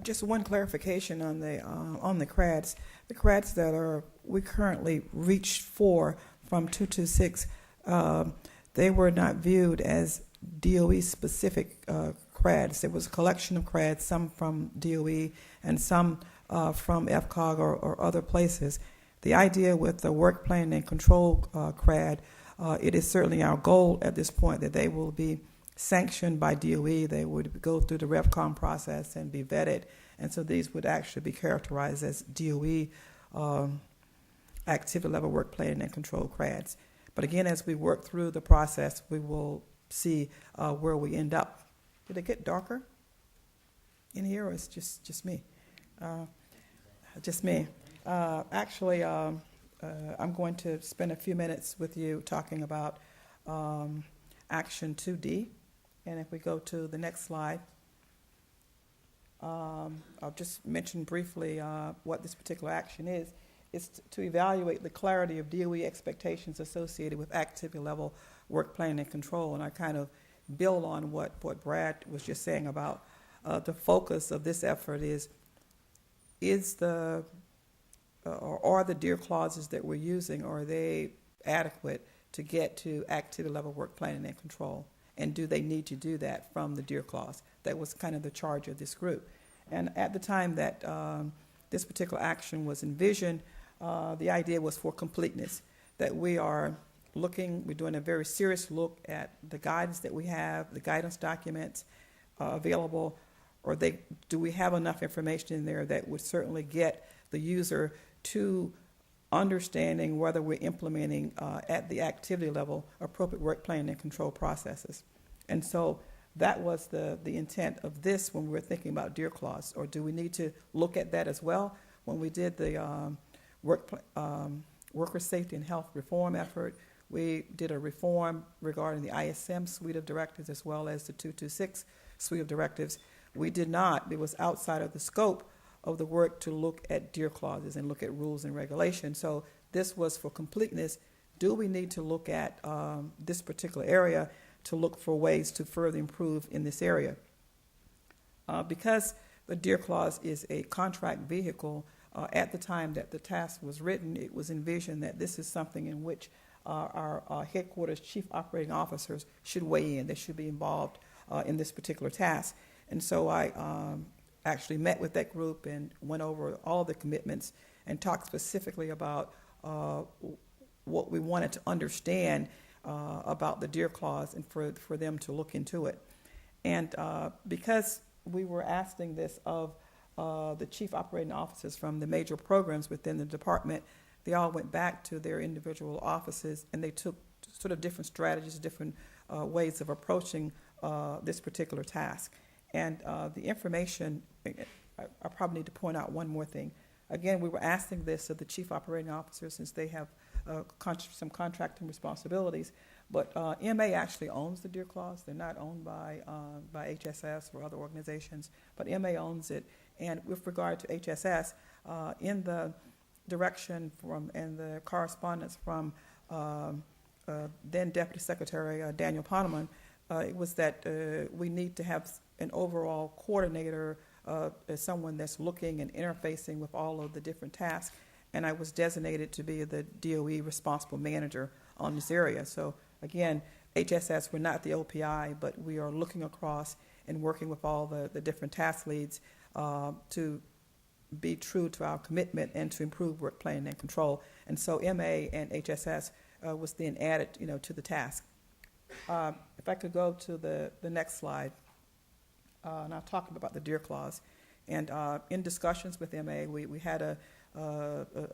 Just one clarification on the CRADs. The CRADs that are we currently reached for from 226, they were not viewed as DOE specific CRADs. There was a collection of CRADs, some from DOE and some from FCOG or other places. The idea with the work plan and control CRAD, it is certainly our goal at this point that they will be sanctioned by DOE. They would go through the RevCom process and be vetted, and so these would actually be characterized as DOE activity level work plan and control CRADs. But again, as we work through the process, we will see where we end up. Did it get darker in here, or it's just me? Just me. Actually, I'm going to spend a few minutes with you talking about Action 2D. And if we go to the next slide, I'll just mention briefly what this particular action is. It's to evaluate the clarity of DOE expectations associated with activity level work plan and control. And I kind of build on what Brad was just saying about the focus of this effort is the or are the DEAR clauses that we're using, are they adequate to get to activity level work planning and control? And do they need to do that from the DEAR clause? That was kind of the charge of this group. And at the time that this particular action was envisioned, the idea was for completeness, that we're doing a very serious look at the guidance that we have, the guidance documents available, or do we have enough information in there that would certainly get the user to understanding whether we're implementing at the activity level appropriate work plan and control processes. And so that was the intent of this when we were thinking about DEAR clause, or do we need to look at that as well? When we did the worker safety and health reform effort, we did a reform regarding the ISM suite of directives as well as the 226 suite of directives. We did not, it was outside of the scope of the work to look at DEAR clauses and look at rules and regulations. So this was for completeness. Do we need to look at this particular area to look for ways to further improve in this area? Because the DEAR clause is a contract vehicle, at the time that the task was written, it was envisioned that this is something in which our headquarters chief operating officers should weigh in. They should be involved in this particular task. And so I actually met with that group and went over all the commitments and talked specifically about what we wanted to understand about the DEAR clause and for them to look into it. And because we were asking this of the chief operating officers from the major programs within the department, they all went back to their individual offices and they took sort of different strategies, different ways of approaching this particular task. And the information, I probably need to point out one more thing. Again, we were asking this of the chief operating officers since they have some contracting responsibilities, but MA actually owns the DEAR clause. They're not owned by HSS or other organizations, but MA owns it. And with regard to HSS, in the direction from and the correspondence from then Deputy Secretary Daniel Poneman, it was that we need to have an overall coordinator, as someone that's looking and interfacing with all of the different tasks. And I was designated to be the DOE responsible manager on this area. So again, HSS, we're not the OPI, but we are looking across and working with all the different task leads to be true to our commitment and to improve work planning and control. And so MA and HSS was then added, to the task. If I could go to the next slide, and I'll talk about the DEAR clause. And in discussions with MA, we had a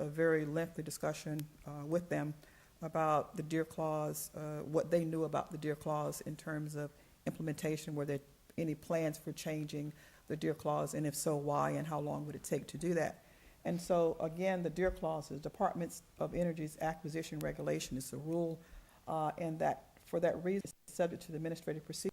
very lengthy discussion with them about the DEAR clause, what they knew about the DEAR clause in terms of implementation. Were there any plans for changing the DEAR clause, and if so, why, and how long would it take to do that? And so, again, the DEAR clause is Departments of Energy's acquisition regulation. It's a rule, and that for that reason, it's subject to the administrative procedure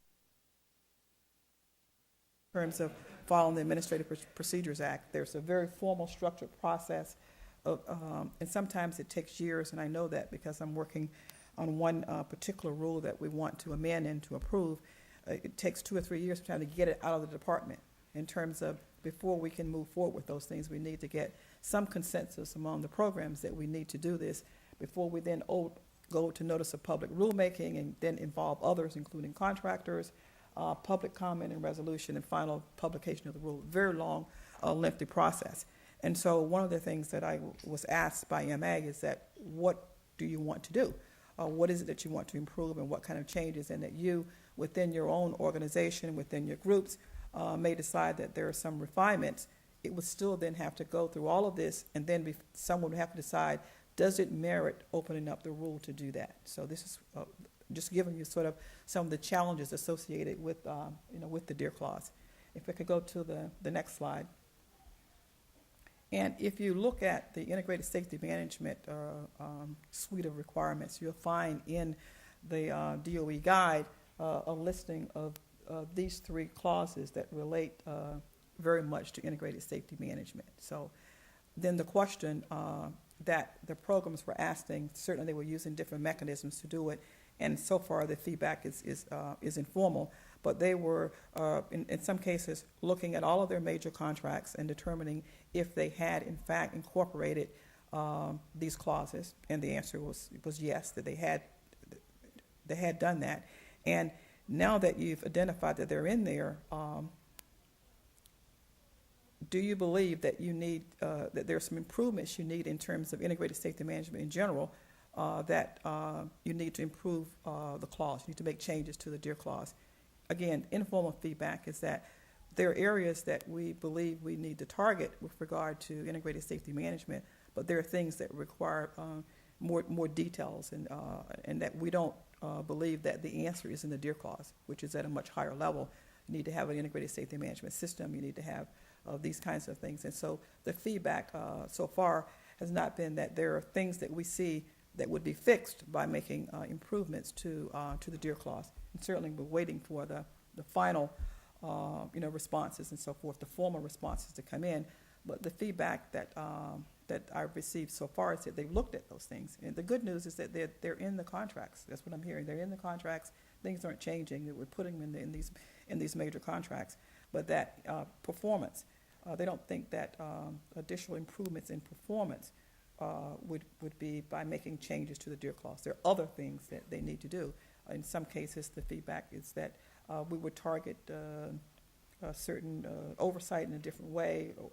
in terms of following the Administrative Procedures Act. There's a very formal, structured process, and sometimes it takes years, and I know that because I'm working on one particular rule that we want to amend and to approve. It takes 2 or 3 years to get it out of the department. in terms of before we can move forward with those things, we need to get some consensus among the programs that we need to do this before we then go to notice of public rulemaking and then involve others, including contractors, public comment and resolution, and final publication of the rule. Very long, lengthy process. And so one of the things that I was asked by MA is that, what do you want to do? What is it that you want to improve, and what kind of changes, and that you, within your own organization, within your groups, may decide that there are some refinements. It would still then have to go through all of this, and then someone would have to decide, does it merit opening up the rule to do that? So this is just giving you sort of some of the challenges associated with, with the DEAR clause. If we could go to the next slide. And if you look at the Integrated Safety Management suite of requirements, you'll find in the DOE guide a listing of these three clauses that relate very much to integrated safety management. So then the question that the programs were asking, certainly they were using different mechanisms to do it, and so far the feedback is informal, but they were, in some cases, looking at all of their major contracts and determining if they had, in fact, incorporated these clauses, and the answer was yes, that they had done that. And now that you've identified that they're in there, do you believe that you need, that there are some improvements you need in terms of integrated safety management in general, that you need to improve the clause, you need to make changes to the DEAR clause? Again, informal feedback is that there are areas that we believe we need to target with regard to integrated safety management, but there are things that require more details, and that we don't believe that the answer is in the DEAR clause, which is at a much higher level. You need to have an integrated safety management system. You need to have these kinds of things. And so the feedback so far has not been that there are things that we see that would be fixed by making improvements to the DEAR clause. And certainly we're waiting for the final responses and so forth, the formal responses to come in. But the feedback that I've received so far is that they've looked at those things. And the good news is that they're in the contracts. That's what I'm hearing. They're in the contracts. Things aren't changing. That we're putting them in these major contracts. But that performance, they don't think that additional improvements in performance would be by making changes to the DEAR clause. There are other things that they need to do. In some cases, the feedback is that we would target certain oversight in a different way, or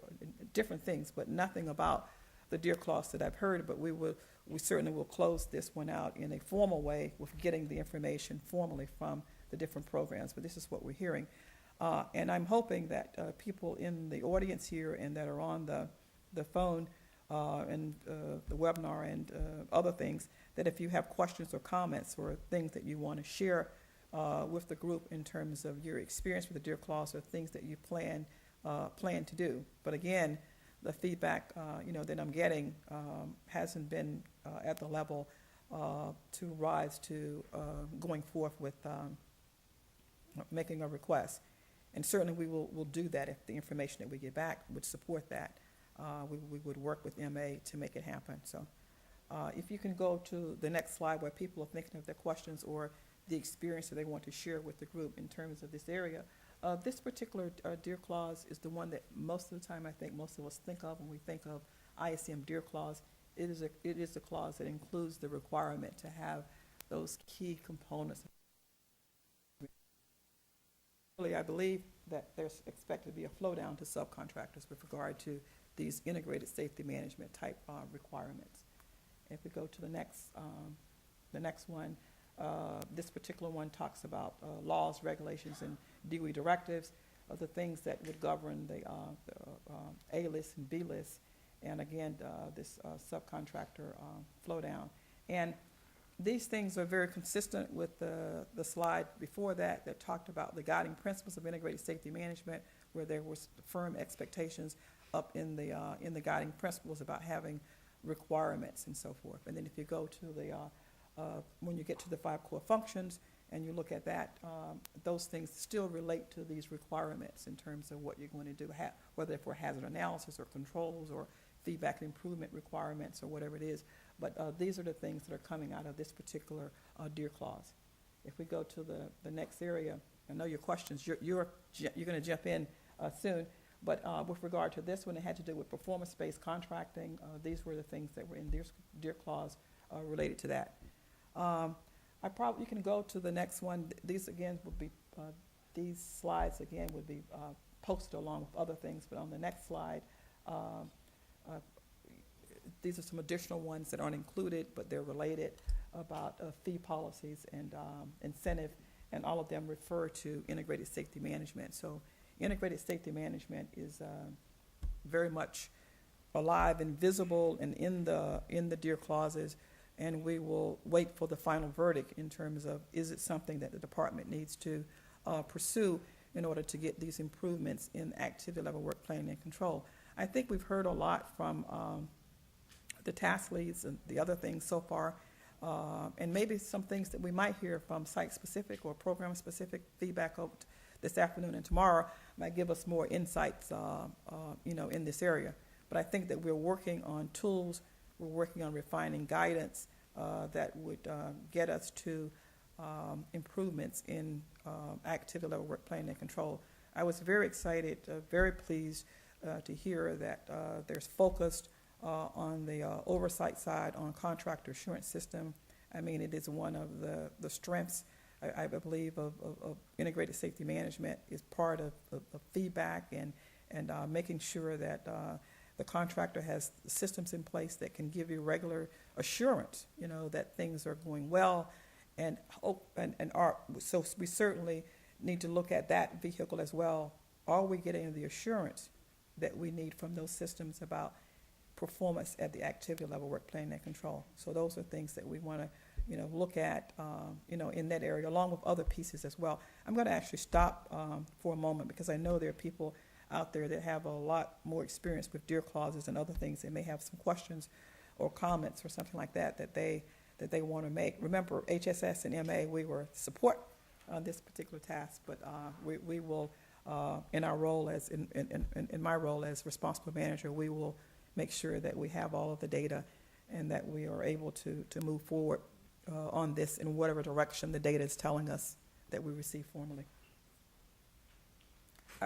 different things, but nothing about the DEAR clause that I've heard. But we certainly will close this one out in a formal way with getting the information formally from the different programs. But this is what we're hearing. And I'm hoping that people in the audience here and that are on the phone and the webinar and other things, that if you have questions or comments or things that you want to share with the group in terms of your experience with the DEAR clause or things that you plan to do. But again, the feedback that I'm getting hasn't been at the level to rise to going forth with making a request. And certainly we'll do that if the information that we get back would support that. We would work with MA to make it happen. So if you can go to the next slide where people are thinking of their questions or the experience that they want to share with the group in terms of this area. This particular DEAR clause is the one that most of the time I think most of us think of when we think of ISM DEAR clause. It is a clause that includes the requirement to have those key components. I believe that there's expected to be a flow down to subcontractors with regard to these integrated safety management type requirements. If we go to the next one, this particular one talks about laws, regulations, and DOE directives, the things that would govern the A-list and B-list, and again, this subcontractor flow down. And these things are very consistent with the slide before that talked about the guiding principles of integrated safety management, where there was firm expectations up in the guiding principles about having requirements and so forth. And then if you go to the when you get to the 5 core functions and you look at that, those things still relate to these requirements in terms of what you're going to do, whether for hazard analysis or controls or feedback and improvement requirements or whatever it is. But these are the things that are coming out of this particular DEAR clause. If we go to the next area, I know your questions, you're going to jump in soon. But with regard to this one, it had to do with performance-based contracting. These were the things that were in Dear Clause related to that. You can go to the next one. These again would be, these slides again would be posted along with other things. But on the next slide, these are some additional ones that aren't included, but they're related about fee policies and incentive, and all of them refer to integrated safety management. So integrated safety management is very much alive and visible and in the Dear Clauses, and we will wait for the final verdict in terms of is it something that the department needs to pursue in order to get these improvements in activity level work planning and control. I think we've heard a lot from the task leads and the other things so far, and maybe some things that we might hear from site-specific or program-specific feedback this afternoon and tomorrow might give us more insights, in this area. But I think that we're working on tools, we're working on refining guidance that would get us to improvements in activity level work planning and control. I was very excited, very pleased to hear that there's focused on the oversight side on contractor assurance system. I mean, it is one of the strengths, I believe, of integrated safety management is part of feedback and making sure that the contractor has systems in place that can give you regular assurance, that things are going well, so we certainly need to look at that vehicle as well. Are we getting the assurance that we need from those systems about performance at the activity level work planning and control? So those are things that we want to look at, in that area, along with other pieces as well. I'm going to actually stop for a moment because I know there are people out there that have a lot more experience with Dear Clauses and other things. They may have some questions or comments or something like that they want to make. Remember, HSS and MA, we were support on this particular task, but we will, in our role as in my role as responsible manager, we will make sure that we have all of the data and that we are able to move forward on this in whatever direction the data is telling us that we receive formally.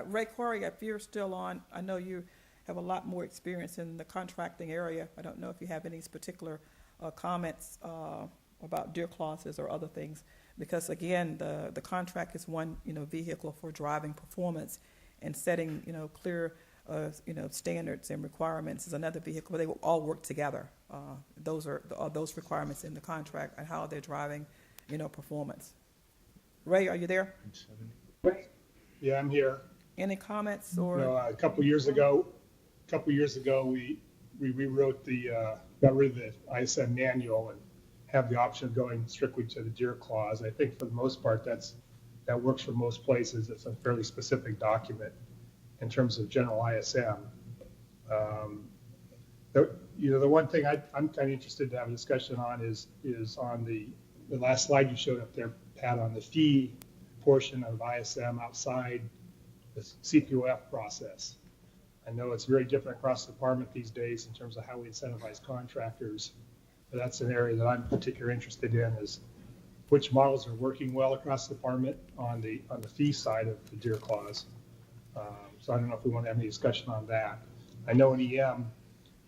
Ray Corey, if you're still on, I know you have a lot more experience in the contracting area. I don't know if you have any particular comments about Dear Clauses or other things, because again, the contract is one vehicle for driving performance, and setting clear standards and requirements is another vehicle, but they will all work together. Those are those requirements in the contract and how they're driving, performance. Ray, are you there? Yeah, I'm here. Any comments or? No, a couple years ago, we rewrote got rid of the ISM manual and have the option of going strictly to the Dear Clause. I think for the most part, that works for most places. It's a fairly specific document in terms of general ISM. The one thing I'm kind of interested to have a discussion on is on the last slide you showed up there, Pat, on the fee portion of ISM outside the CPOF process. I know it's very different across the department these days in terms of how we incentivize contractors, but that's an area that I'm particularly interested in, is which models are working well across the department on the fee side of the Dear Clause. So I don't know if we want to have any discussion on that. I know in EM,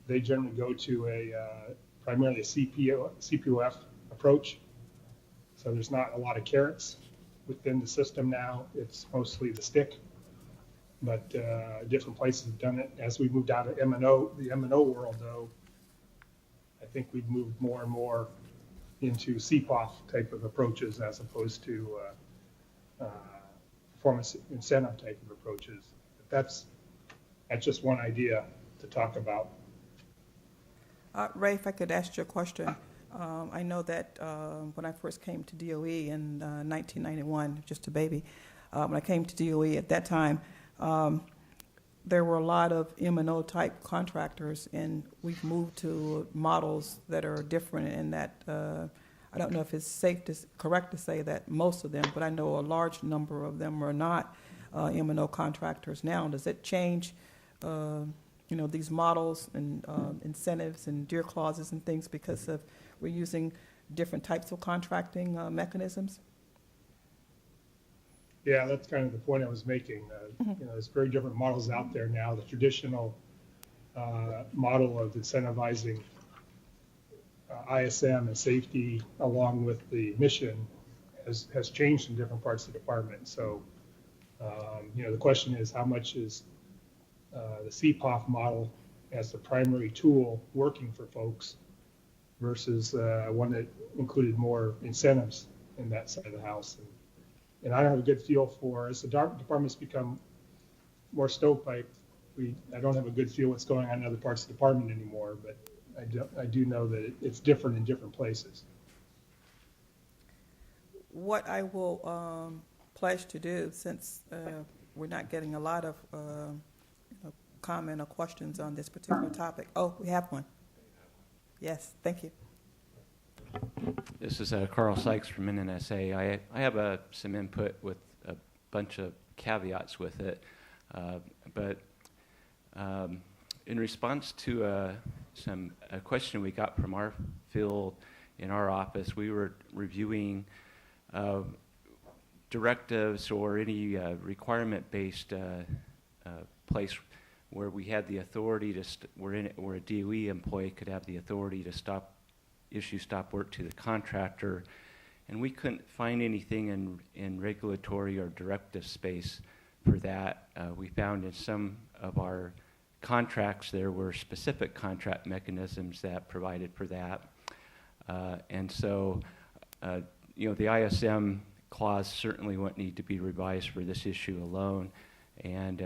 they generally go to primarily a CPOF approach. So there's not a lot of carrots within the system now. It's mostly the stick, but different places have done it. As we moved out of M&O, the M&O world though, I think we've moved more and more into CPOF type of approaches as opposed to performance incentive type of approaches. That's just one idea to talk about. Ray, if I could ask you a question. I know that when I first came to DOE in 1991, just a baby, when I came to DOE at that time, there were a lot of M&O type contractors, and we've moved to models that are different in that I don't know if it's correct to say that most of them, but I know a large number of them are not M&O contractors now. Does it change, these models and incentives and Dear Clauses and things because of we're using different types of contracting mechanisms? Yeah, that's kind of the point I was making. There's very different models out there now. The traditional model of incentivizing ISM and safety along with the mission has changed in different parts of the department. So, the question is how much is the CPOF model as the primary tool working for folks versus one that included more incentives in that side of the house. And I don't have a good feel for, as the departments become more stovepipe, I don't have a good feel what's going on in other parts of the department anymore, but I do know that it's different in different places. What I will pledge to do, since we're not getting a lot of comment or questions on this particular topic. Oh, we have one. Yes, thank you. This is Carl Sykes from NNSA. I have some input with a bunch of caveats with it, but in response to a question we got from our field in our office, we were reviewing directives or any requirement-based place where we had the authority to where a DOE employee could have the authority to issue stop work to the contractor, and we couldn't find anything in regulatory or directive space for that. We found in some of our contracts there were specific contract mechanisms that provided for that, and so the ISM clause certainly wouldn't need to be revised for this issue alone. And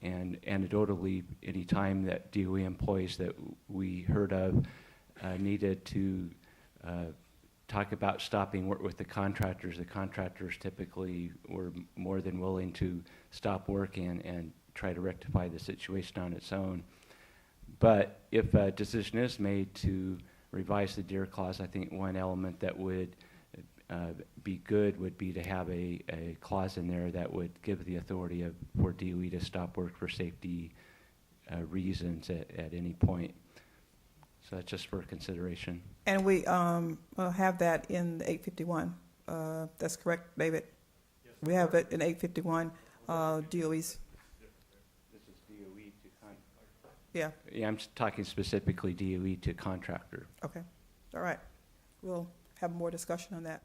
anecdotally, any time that DOE employees that we heard of needed to talk about stopping work with the contractors typically were more than willing to stop work and try to rectify the situation on its own. But if a decision is made to revise the DEER clause, I think one element that would be good would be to have a clause in there that would give the authority for DOE to stop work for safety reasons at any point. So that's just for consideration. And we have that in the 851. That's correct, David? Yes. We have it in 851 DOE's. This is DOE to contractor. Yeah. Yeah, I'm talking specifically DOE to contractor. Okay. All right. We'll have more discussion on that.